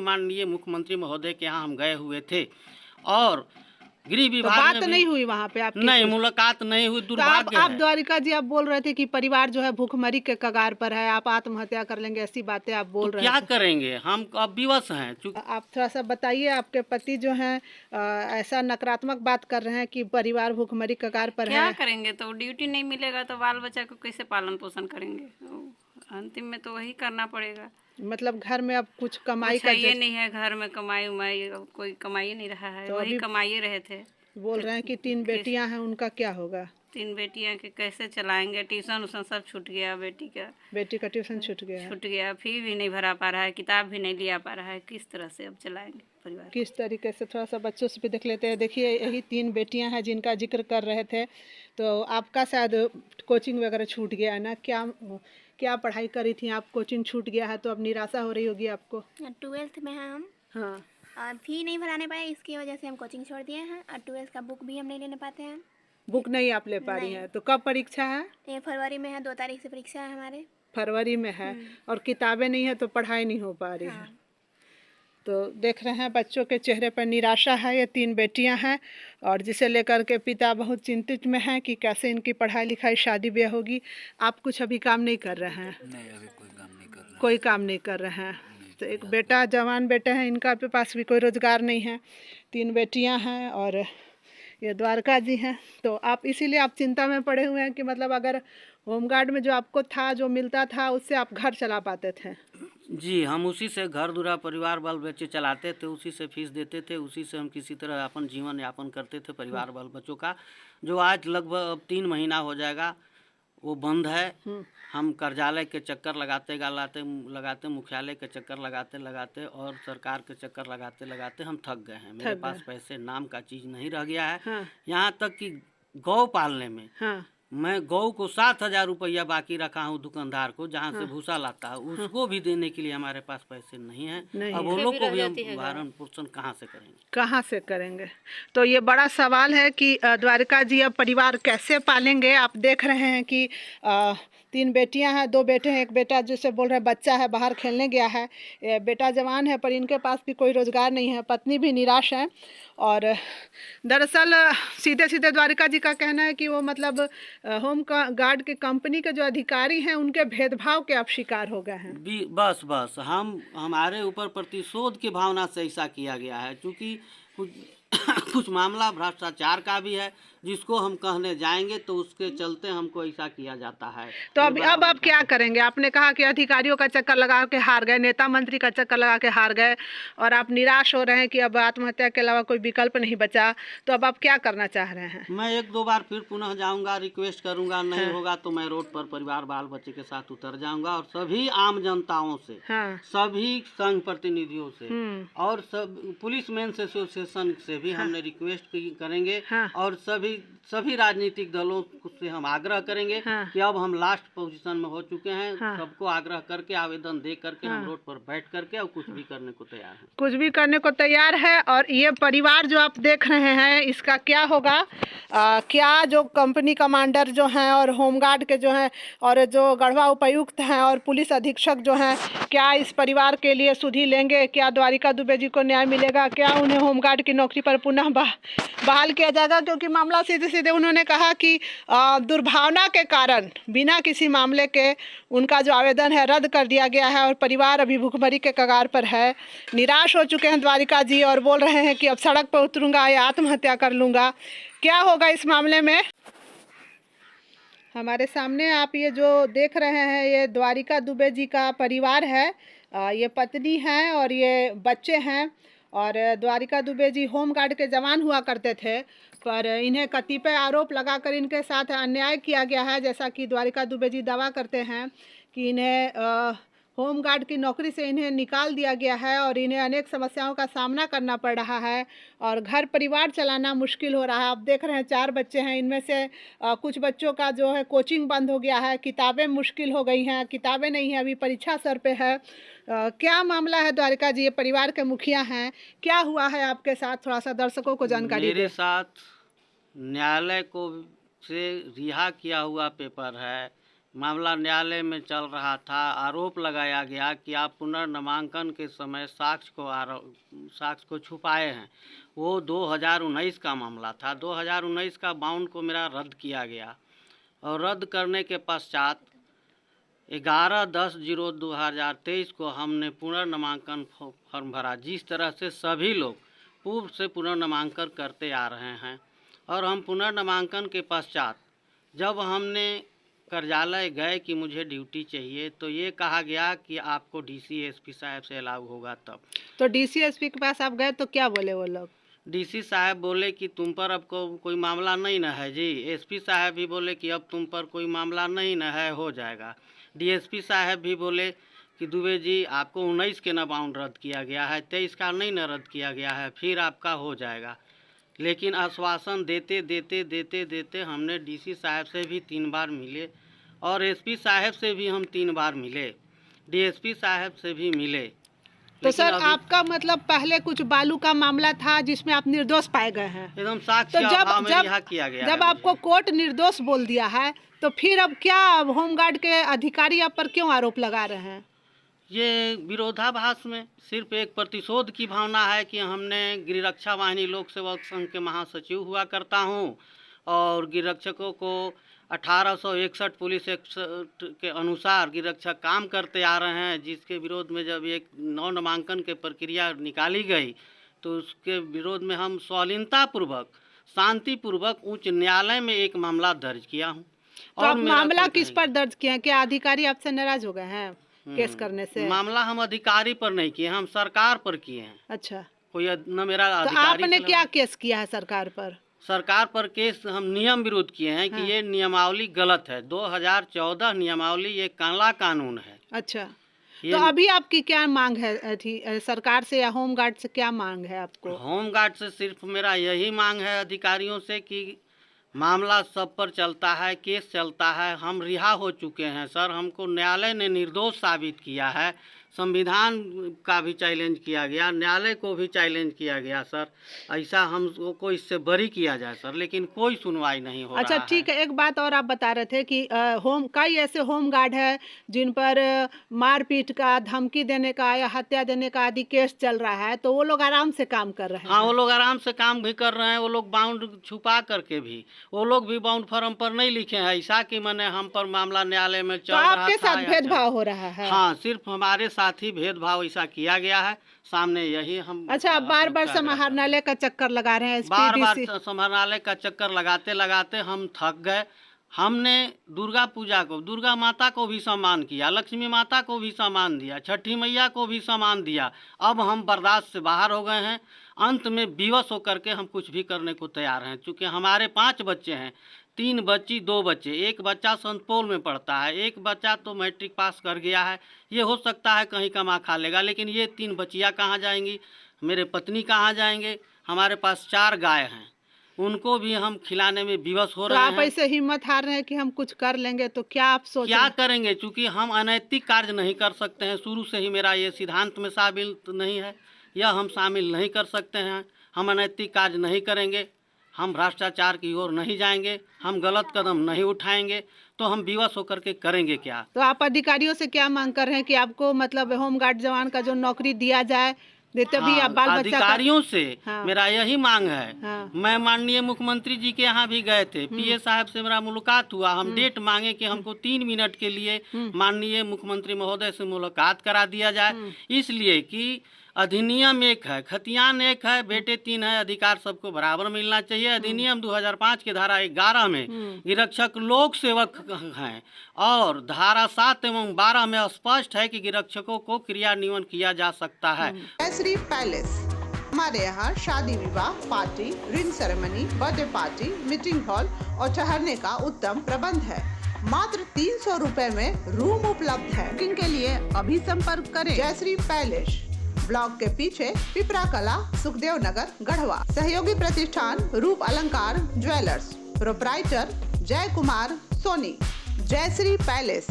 माननीय मुख्यमंत्री महोदय के यहाँ हम गए हुए थे और गृह तो विभाग बात में भी नहीं हुई वहाँ पे आपकी? नहीं, मुलाकात नहीं हुई। तो दुर्भाग्य आप है। द्वारिका जी आप बोल रहे थे कि परिवार जो है भूखमरी के कगार पर है, आप आत्महत्या कर लेंगे, ऐसी बातें आप बोल तो रहे क्या थे। करेंगे, हम अब विवश हैं। चूंकि आप थोड़ा सा बताइए, आपके पति जो हैं ऐसा नकारात्मक बात कर रहे हैं कि परिवार भूखमरी कगार पर क्या है। करेंगे, तो ड्यूटी नहीं मिलेगा तो बाल बच्चा को कैसे पालन पोषण करेंगे? अंतिम में तो वही करना पड़ेगा। मतलब घर में अब कुछ कमाई कुछ का है ये नहीं है घर में, कमाई उमाई अब कोई कमाई नहीं रहा है। तो वही अभी कमाई रहे थे। बोल रहे हैं कि 3 बेटियां हैं, उनका क्या होगा? 3 बेटियां के कैसे चलाएंगे? ट्यूशन उसन सब छूट गया, बेटी का ट्यूशन छूट गया है। छूट गया, फी भी नहीं भरा पा रहा है, किताब भी नहीं लिया पा रहा है। किस तरह से अब चलाएंगे परिवार? किस तरीके से, थोड़ा सा बच्चों से भी देख लेते हैं। देखिए यही 3 बेटियां हैं जिनका जिक्र कर रहे थे। तो आपका शायद कोचिंग वगैरह छूट गया है ना? क्या क्या पढ़ाई करी थी आप? कोचिंग छूट गया है तो अब निराशा हो रही होगी आपको। 12th में हैं हम हाँ, और फी नहीं भराने पाए, इसकी वजह से हम कोचिंग छोड़ दिए हैं और 12th का बुक भी हम नहीं लेने पाते हैं। बुक नहीं आप ले पा रही हैं। तो कब परीक्षा है? ये फरवरी में है, 2 तारीख से परीक्षा है हमारे। फरवरी में है और किताबें नहीं है तो पढ़ाई नहीं हो पा रही है। हाँ। तो देख रहे हैं बच्चों के चेहरे पर निराशा है। ये 3 बेटियां हैं और जिसे लेकर के पिता बहुत चिंतित में हैं कि कैसे इनकी पढ़ाई लिखाई शादी ब्याह होगी। आप कुछ अभी काम नहीं कर रहे हैं? नहीं, अभी कोई काम नहीं कर रहा। कोई काम नहीं कर रहे हैं। तो एक बेटा, जवान बेटे हैं, इनका के पास भी कोई रोजगार नहीं है। 3 बेटियां हैं और ये द्वारका जी हैं। तो आप इसीलिए आप चिंता में पड़े हुए हैं कि मतलब अगर होमगार्ड में जो आपको था, जो मिलता था, उससे आप घर चला पाते थे। जी, हम उसी से घर दुरा परिवार बाल बच्चे चलाते थे, उसी से फीस देते थे, उसी से हम किसी तरह अपन जीवन यापन करते थे परिवार बाल बच्चों का, जो आज लगभग अब 3 महीना हो जाएगा वो बंद है। हम कार्यालय के चक्कर लगाते मुख्यालय के चक्कर लगाते और सरकार के चक्कर लगाते हम थक गए हैं। मेरे पास पैसे नाम का चीज़ नहीं रह गया है। हाँ। यहाँ तक कि गौ पालने में हाँ। मैं गौ को 7,000 रुपया बाकी रखा हूँ दुकानदार को, जहाँ से भूसा लाता है, उसको भी देने के लिए हमारे पास पैसे नहीं हैं। अब वो लोग को भी हम भरण पोषण कहाँ से करेंगे? कहाँ से करेंगे? तो ये बड़ा सवाल है कि द्वारिका जी अब परिवार कैसे पालेंगे। आप देख रहे हैं कि 3 बेटियां हैं, 2 बेटे हैं। एक बेटा जिसे बोल रहे हैं बच्चा है, बाहर खेलने गया है। बेटा जवान है पर इनके पास भी कोई रोजगार नहीं है। पत्नी भी निराश है और दरअसल सीधे सीधे द्वारिका जी का कहना है कि वो मतलब होम गार्ड के कंपनी के जो अधिकारी हैं उनके भेदभाव के आप शिकार हो गए हैं। बस हमारे ऊपर प्रतिशोध की भावना से ऐसा किया गया है, क्योंकि कुछ मामला भ्रष्टाचार का भी है, जिसको हम कहने जाएंगे तो उसके चलते हमको ऐसा किया जाता है। तो अब आप क्या करेंगे? आपने कहा कि अधिकारियों का चक्कर लगा के हार गए, नेता मंत्री का चक्कर लगा के हार गए और आप निराश हो रहे हैं कि अब आत्महत्या के अलावा कोई विकल्प नहीं बचा। तो अब आप क्या करना चाह रहे हैं? मैं 1-2 बार फिर पुनः जाऊंगा, रिक्वेस्ट करूंगा, नहीं होगा तो मैं रोड पर परिवार बाल बच्चे के साथ उतर जाऊंगा और सभी आम जनताओं से, सभी संघ प्रतिनिधियों से और सब पुलिस मेंस एसोसिएशन से भी हमने रिक्वेस्ट करेंगे और सभी राजनीतिक दलों से हम आग्रह करेंगे कि अब हम लास्ट पोजीशन में हो चुके हैं। सबको आग्रह करके आवेदन दे करके हम रोड पर बैठ करके और कुछ भी करने को तैयार हैं। कुछ भी करने को तैयार है। और ये परिवार जो आप देख रहे हैं इसका क्या होगा? क्या जो कंपनी कमांडर जो हैं और होमगार्ड के जो हैं और जो गढ़वा उपायुक्त हैं और पुलिस अधीक्षक जो हैं, क्या इस परिवार के लिए सुधि लेंगे? क्या द्वारिका दुबे जी को न्याय मिलेगा? क्या उन्हें होमगार्ड की नौकरी पर पुनः बहाल किया जाएगा? क्योंकि मामला सीधे सीधे उन्होंने कहा कि दुर्भावना के कारण बिना किसी मामले के उनका जो आवेदन है रद्द कर दिया गया है और परिवार अभी भूखमरी के कगार पर है। निराश हो चुके हैं द्वारिका जी और बोल रहे हैं कि अब सड़क पर उतरूंगा या आत्महत्या कर लूँगा। क्या होगा इस मामले में? हमारे सामने आप ये जो देख रहे हैं ये द्वारिका दुबे जी का परिवार है। ये पत्नी है और ये बच्चे हैं और द्वारिका दुबे जी होमगार्ड के जवान हुआ करते थे, पर इन्हें कतिपय आरोप लगाकर इनके साथ अन्याय किया गया है। जैसा कि द्वारिका दुबे जी दावा करते हैं कि इन्हें होमगार्ड की नौकरी से इन्हें निकाल दिया गया है और इन्हें अनेक समस्याओं का सामना करना पड़ रहा है और घर परिवार चलाना मुश्किल हो रहा है। आप देख रहे हैं 4 बच्चे हैं, इनमें से कुछ बच्चों का जो है कोचिंग बंद हो गया है, किताबें मुश्किल हो गई हैं, किताबें नहीं हैं, अभी परीक्षा सर पे है। क्या मामला है द्वारिका जी? ये परिवार के मुखिया हैं, क्या हुआ है आपके साथ? थोड़ा सा दर्शकों को जानकारी मेरे साथ न्यायालय को से रिहा किया हुआ पेपर है, मामला न्यायालय में चल रहा था। आरोप लगाया गया कि आप पुनर्नामांकन के समय साक्ष्य को छुपाए हैं। वो 2019 का मामला था। 2019 का बाउंड को मेरा रद्द किया गया और रद्द करने के पश्चात 11/10/2023 को हमने पुनर्नामांकन फॉर्म भरा। जिस तरह से सभी लोग पूर्व से पुनर्नामांकन करते आ रहे हैं और हम पुनर्नामांकन के पश्चात जब हमने कार्यालय गए कि मुझे ड्यूटी चाहिए तो ये कहा गया कि आपको डीसी एसपी साहब से अलाउ होगा तब। तो डीसी एसपी के पास आप गए तो क्या बोले वो लोग? डीसी साहब बोले कि तुम पर अब कोई मामला नहीं न है जी। एसपी साहब भी बोले कि अब तुम पर कोई मामला नहीं न है, हो जाएगा। डीएसपी साहब भी बोले कि दुबे जी आपको 19 के न बाउंड रद्द किया गया है, 23 का नहीं न रद्द किया गया है, फिर आपका हो जाएगा। लेकिन आश्वासन देते देते हमने डीसी साहब से भी 3 बार मिले और एसपी साहब से भी हम 3 बार मिले, डीएसपी साहब से भी मिले। तो सर आपका मतलब पहले कुछ बालू का मामला था जिसमें आप निर्दोष पाए गए हैं, एकदम साक्ष्य तो अभाव में रिहा किया गया। जब आपको कोर्ट निर्दोष बोल दिया है तो फिर अब क्या होमगार्ड के अधिकारी आप पर क्यों आरोप लगा रहे हैं? ये विरोधाभास में सिर्फ एक प्रतिशोध की भावना है कि हमने गृहरक्षा वाहिनी लोक सेवक संघ के महासचिव हुआ करता हूँ और गृहरक्षकों को 1861 पुलिस एक्ट के अनुसार गृहरक्षक काम करते आ रहे हैं, जिसके विरोध में जब एक नव नामांकन के प्रक्रिया निकाली गई तो उसके विरोध में हम शालीनतापूर्वक शांतिपूर्वक उच्च न्यायालय में एक मामला दर्ज किया हूँ। तो आप मामला किस पर दर्ज किए हैं? क्या अधिकारी आपसे नाराज हो गए हैं केस करने से? मामला हम अधिकारी पर नहीं किए, हम सरकार पर किए हैं। अच्छा, कोई न मेरा तो अधिकारी। आपने क्या केस किया है सरकार पर? सरकार पर केस हम नियम विरोध किए हैं कि ये नियमावली गलत है। 2014 नियमावली ये काला कानून है। अच्छा, तो अभी आपकी क्या मांग है सरकार से या होमगार्ड से? क्या मांग है आपको? होमगार्ड से सिर्फ मेरा यही मांग है अधिकारियों से कि मामला सब पर चलता है, केस चलता है, हम रिहा हो चुके हैं सर। हमको न्यायालय ने निर्दोष साबित किया है, संविधान का भी चैलेंज किया गया, न्यायालय को भी चैलेंज किया गया सर। ऐसा हमको इससे बरी किया जाए सर, लेकिन कोई सुनवाई नहीं हो रहा है। अच्छा ठीक है, एक बात और आप बता रहे थे कि कई ऐसे होमगार्ड है जिन पर मारपीट का, धमकी देने का या हत्या देने का आदि केस चल रहा है, तो वो लोग आराम से काम कर रहे हैं? हाँ, वो लोग आराम से काम भी कर रहे हैं। वो लोग बाउंड छुपा करके भी, वो लोग भी बाउंड फॉर्म पर नहीं लिखे हैं ऐसा कि मैंने हम पर मामला न्यायालय में चल रहा था। आपके साथ भेदभाव हो रहा है? हाँ, सिर्फ हमारे साथ ही भेदभाव ऐसा किया गया है, सामने यही हम। अच्छा, आप बार बार समाहरणालय का चक्कर लगा रहे हैं? बार बार समाहरणालय का चक्कर लगाते लगाते हम थक गए। हमने दुर्गा पूजा को, दुर्गा माता को भी सम्मान किया, लक्ष्मी माता को भी सम्मान दिया, छठी मैया को भी सम्मान दिया। अब हम बर्दाश्त से बाहर हो गए हैं। अंत में विवश होकर के हम कुछ भी करने को तैयार हैं। चूँकि हमारे 5 बच्चे हैं, 3 बच्ची 2 बच्चे, एक बच्चा संत पौल में पढ़ता है, एक बच्चा तो मैट्रिक पास कर गया है। ये हो सकता है कहीं कमा खा लेगा, लेकिन ये 3 बच्चियाँ कहाँ जाएंगी? मेरे पत्नी कहाँ जाएंगे? हमारे पास 4 गाय हैं, उनको भी हम खिलाने में विवश हो रहे हैं। आप ऐसे हिम्मत हार रहे हैं कि हम कुछ कर लेंगे, तो क्या आप सोच क्या करेंगे? चूँकि हम अनैतिक कार्य नहीं कर सकते हैं, शुरू से ही मेरा ये सिद्धांत में शामिल नहीं है, यह हम शामिल नहीं कर सकते हैं। हम अनैतिक कार्य नहीं करेंगे, हम भ्रष्टाचार की ओर नहीं जाएंगे, हम गलत कदम नहीं उठाएंगे, तो हम विवश होकर के करेंगे क्या? तो आप अधिकारियों से क्या मांग कर रहे हैं कि आपको मतलब होमगार्ड जवान का जो नौकरी दिया जाए, देते भी आप बाल बच्चा? अधिकारियों से हाँ। मेरा यही मांग है। हाँ। मैं माननीय मुख्यमंत्री जी के यहाँ भी गए थे, पीए साहब से मेरा मुलाकात हुआ। हम डेट मांगे कि हमको 3 मिनट के लिए माननीय मुख्यमंत्री महोदय से मुलाकात करा दिया जाए, इसलिए कि अधिनियम एक है, खतियान एक है, बेटे 3 है, अधिकार सबको बराबर मिलना चाहिए। अधिनियम 2005 के धारा 11 में गृहरक्षक लोक सेवक हैं और धारा 7 एवं 12 में स्पष्ट है कि गृहरक्षकों को क्रियान्वयन किया जा सकता है। जयश्री पैलेस, हमारे यहाँ शादी विवाह, party, ring ceremony, birthday party, meeting hall और ठहरने का उत्तम प्रबंध है। मात्र 300 रुपए में रूम उपलब्ध है। बुकिंग के लिए अभी संपर्क करें। जयश्री पैलेस, ब्लॉक के पीछे, पिपरा कला, सुखदेव नगर, गढ़वा। सहयोगी प्रतिष्ठान रूप अलंकार ज्वेलर्स, प्रोप्राइटर जय कुमार सोनी। जयश्री पैलेस।